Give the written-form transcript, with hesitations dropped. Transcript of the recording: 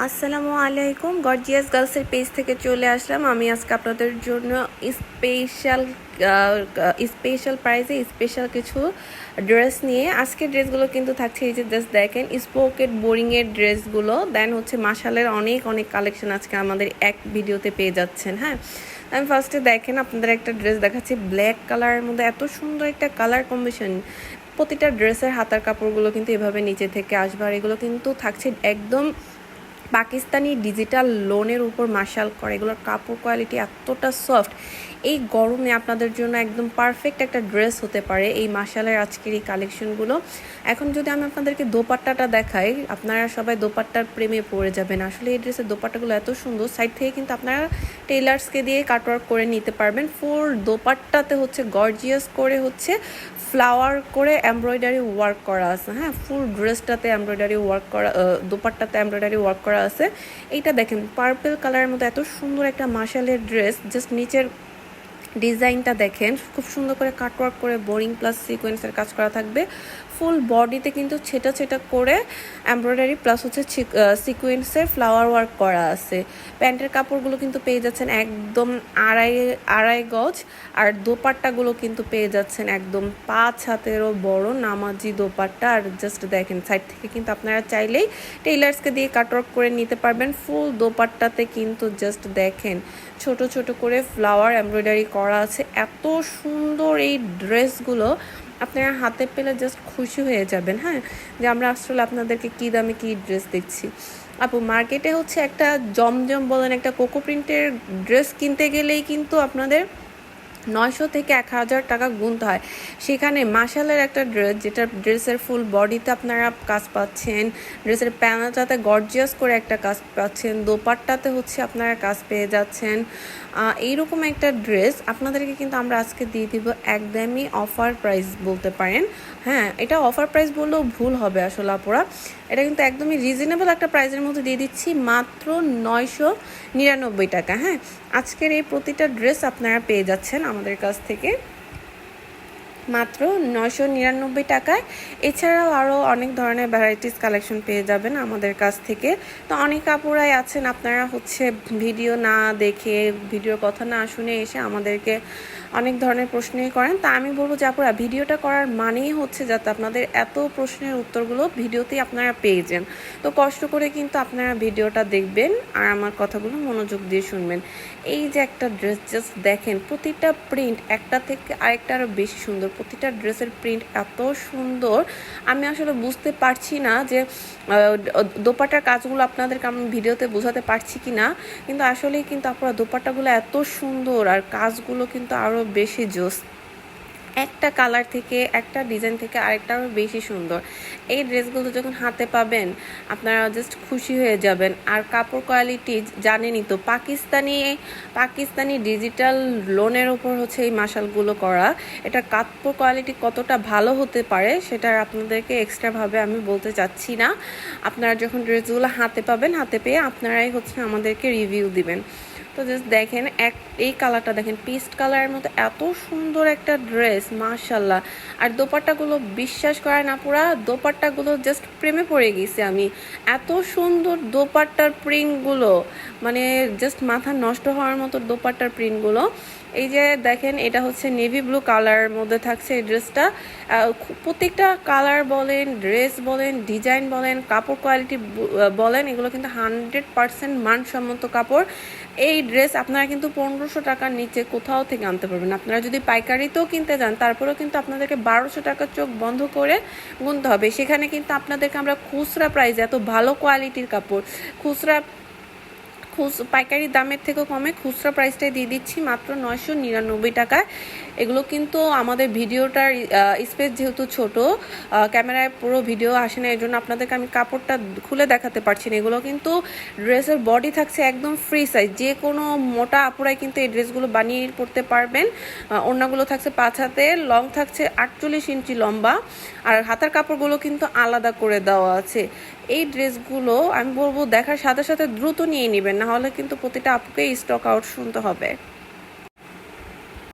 আসসালামু আলাইকুম, gorgeous গার্লসের page থেকে চলে আসলাম। আমি আজকে আপনাদের জন্য স্পেশাল স্পেশাল প্রাইসে স্পেশাল কিছু ড্রেস নিয়ে আজকের ড্রেসগুলো কিন্তু থাকছে। এই যে জাস্ট দেখেন, স্পোকেট বোরিংয়ের ড্রেসগুলো, দেন হচ্ছে মাশালের অনেক অনেক কালেকশন আজকে আমাদের এক ভিডিওতে পেয়ে যাচ্ছেন। হ্যাঁ, আমি ফার্স্টে দেখেন আপনাদের একটা ড্রেস দেখাচ্ছি ব্ল্যাক কালারের মধ্যে, এত সুন্দর একটা কালার কম্বিনেশন। প্রতিটা ড্রেসের হাতার কাপড়গুলো কিন্তু এভাবে নিচে থেকে আসবে, আর এগুলো কিন্তু থাকছে একদম পাকিস্তানি ডিজিটাল লোনের উপর মাশাল করে। এগুলোর কাপড় কোয়ালিটি এতটা সফট, এই গরমে আপনাদের জন্য একদম পারফেক্ট একটা ড্রেস হতে পারে এই মাশালের আজকের এই কালেকশনগুলো। এখন যদি আমি আপনাদেরকে দোপাট্টাটা দেখাই, আপনারা সবাই দোপাট্টার প্রেমে পড়ে যাবেন। আসলে এই ড্রেসের দোপাট্টাগুলো এত সুন্দর, সাইড থেকে কিন্তু আপনারা টেলার্সকে দিয়ে কাটওয়ার্ক করে নিতে পারবেন। ফুল দোপাট্টাতে হচ্ছে গর্জিয়াস করে হচ্ছে ফ্লাওয়ার করে এমব্রয়ডারি ওয়ার্ক করা আছে। হ্যাঁ, ফুল ড্রেসটাতে এমব্রয়ডারি ওয়ার্ক করা, দোপাট্টাতে এমব্রয়ডারি ওয়ার্ক করা আছে। এইটা দেখেন পার্পল কালারের মধ্যে এত সুন্দর একটা মাশালের ড্রেস। জাস্ট নিচের ডিজাইনটা দেখেন, খুব সুন্দর করে কাটওয়ার্ক করে বোরিং প্লাস সিকোয়েন্সের কাজ করা থাকবে। ফুল বডিতে কিন্তু ছেটা ছেটা করে এমব্রয়ডারি প্লাস হচ্ছে সিকোয়েন্সের ফ্লাওয়ার ওয়ার্ক করা আছে। প্যান্টের কাপড়গুলো কিন্তু পেয়ে যাচ্ছেন একদম আড়াই গজ, আর দোপাট্টাগুলো কিন্তু পেয়ে যাচ্ছেন একদম 5 হাতেরও বড় নামাজি দোপাট্টা। আর জাস্ট দেখেন সাইড থেকে কিন্তু আপনারা চাইলেই টেইলার্সকে দিয়ে কাটওয়ার্ক করে নিতে পারবেন। ফুল দোপাট্টাতে কিন্তু জাস্ট দেখেন ছোট ছোট করে ফ্লাওয়ার এমব্রয়ডারি করা আছে। এত সুন্দর এই ড্রেসগুলো আপনারা হাতে পেলে জাস্ট খুশি হয়ে যাবেন। হ্যাঁ, যে আমরা আসলে আপনাদেরকে কী দামে কী ড্রেস দিচ্ছি। আপু, মার্কেটে হচ্ছে একটা জমজম বলেন, একটা কোকো প্রিন্টের ড্রেস কিনতে গেলেই কিন্তু আপনাদের 900 থেকে 1000 টাকা গুনতে হয়। সেখানে মাশালের একটা ড্রেস, যেটা ড্রেসের ফুল বডিতে আপনারা কাজ পাচ্ছেন, ড্রেসের প্যানেলটাতে গর্জিয়াস করে একটা কাজ পাচ্ছেন, দোপাট্টাতে হচ্ছে আপনারা কাজ পেয়ে যাচ্ছেন। এইরকম একটা ড্রেস আপনাদেরকে কিন্তু আমরা আজকে দিয়ে দিব একদমই অফার প্রাইস বলতে পারেন। হ্যাঁ, এটা অফার প্রাইস বললেও ভুল হবে আসলে আপুরা, এটা কিন্তু একদমই রিজনেবল একটা প্রাইসের মধ্যে দিয়ে দিচ্ছি মাত্র 999 টাকা। হ্যাঁ, আজকের এই প্রতিটা ড্রেস আপনারা পেয়ে যাচ্ছেন আমাদের কাছ থেকে মাত্র 999 টাকায়। এছাড়াও আরও অনেক ধরনের ভ্যারাইটিস কালেকশন পেয়ে যাবেন আমাদের কাছ থেকে। তো অনেক আপুরাই আছেন আপনারা হচ্ছে ভিডিও না দেখে, ভিডিওর কথা না শুনে এসে আমাদেরকে অনেক ধরনের প্রশ্নই করেন। তা আমি বলবো যে আপুরা, ভিডিওটা করার মানেই হচ্ছে যাতে আপনাদের এত প্রশ্নের উত্তরগুলো ভিডিওতেই আপনারা পেয়ে যান। তো কষ্ট করে কিন্তু আপনারা ভিডিওটা দেখবেন আর আমার কথাগুলো মনোযোগ দিয়ে শুনবেন। এই যে একটা ড্রেস জাস্ট দেখেন, প্রতিটা প্রিন্ট একটা থেকে আরেকটা আরও বেশি সুন্দর। প্রতিটা ড্রেসের প্রিন্ট এত সুন্দর, আমি আসলে বুঝতে পারছি না যে দোপাট্টার কাজগুলো আপনাদেরকে আমি ভিডিওতে বোঝাতে পারছি কি না, কিন্তু আসলেই কিন্তু আপনারা দোপাট্টাগুলো এত সুন্দর আর কাজগুলো কিন্তু আরও বেশি জোস। একটা কালার থেকে একটা ডিজাইন থেকে আরেকটা আরও বেশি সুন্দর। এই ড্রেসগুলো যখন হাতে পাবেন আপনারা জাস্ট খুশি হয়ে যাবেন। আর কাপড় কোয়ালিটি জানেনই তো, পাকিস্তানি ডিজিটাল লোনের উপর হচ্ছে এই মাশালগুলো করা। এটা কাপড় কোয়ালিটি কতটা ভালো হতে পারে সেটা আপনাদেরকে এক্সট্রাভাবে আমি বলতে চাচ্ছি না। আপনারা যখন ড্রেসগুলো হাতে পাবেন, হাতে পেয়ে আপনারাই হচ্ছে আমাদেরকে রিভিউ দিবেন। তো জাস্ট দেখেন এই কালারটা দেখেন, পিস্ট কালারের মতো এত সুন্দর একটা ড্রেস মাশাল্লাহ। আর দোপাট্টাগুলো বিশ্বাস করেন আপুরা, দোপাট্টাগুলো জাস্ট প্রেমে পড়ে গেছি আমি। এত সুন্দর দোপাট্টার প্রিন্টগুলো, মানে জাস্ট মাথা নষ্ট হওয়ার মতো দোপাট্টার প্রিন্টগুলো। এই যে দেখেন, এটা হচ্ছে নেভি ব্লু কালারের মধ্যে থাকছে এই ড্রেসটা। প্রত্যেকটা কালার বলেন, ড্রেস বলেন, ডিজাইন বলেন, কাপড় কোয়ালিটি বলেন, এগুলো কিন্তু 100% মানসম্মত কাপড়। এই ড্রেস আপনারা কিন্তু 1500 টাকার নিচে কোথাও থেকে আনতে পারবেন। আপনারা যদি পাইকারিতেও কিনতে যান তারপরেও কিন্তু আপনাদেরকে 1200 টাকার চোখ বন্ধ করে গুনতে হবে। সেখানে কিন্তু আপনাদেরকে আমরা খুচরা প্রাইসে এত ভালো কোয়ালিটির কাপড় পাইকারি দামের থেকেও কমে খুচরা প্রাইসটাই দিয়ে দিচ্ছি মাত্র 999 টাকায়। এগুলো কিন্তু আমাদের ভিডিওটার স্পেস যেহেতু ছোট, ক্যামেরায় পুরো ভিডিও আসে না, এই জন্য আপনাদেরকে আমি কাপড়টা খুলে দেখাতে পারছি না। এগুলো কিন্তু ড্রেসের বডি থাকছে একদম ফ্রি সাইজ, যে কোনো মোটা আপুরাই কিন্তু এই ড্রেসগুলো বানিয়ে পড়তে পারবেন। ওড়নাগুলো থাকছে 5 হাতে, লং থাকছে 48 ইঞ্চি লম্বা, আর হাতার কাপড়গুলো কিন্তু আলাদা করে দেওয়া আছে। এই ড্রেসগুলো আমি বলবো দেখার সাথে সাথে দ্রুত নিয়ে নেবেন, না হলে কিন্তু প্রতিটা আপুকে স্টক আউট শুনতে হবে।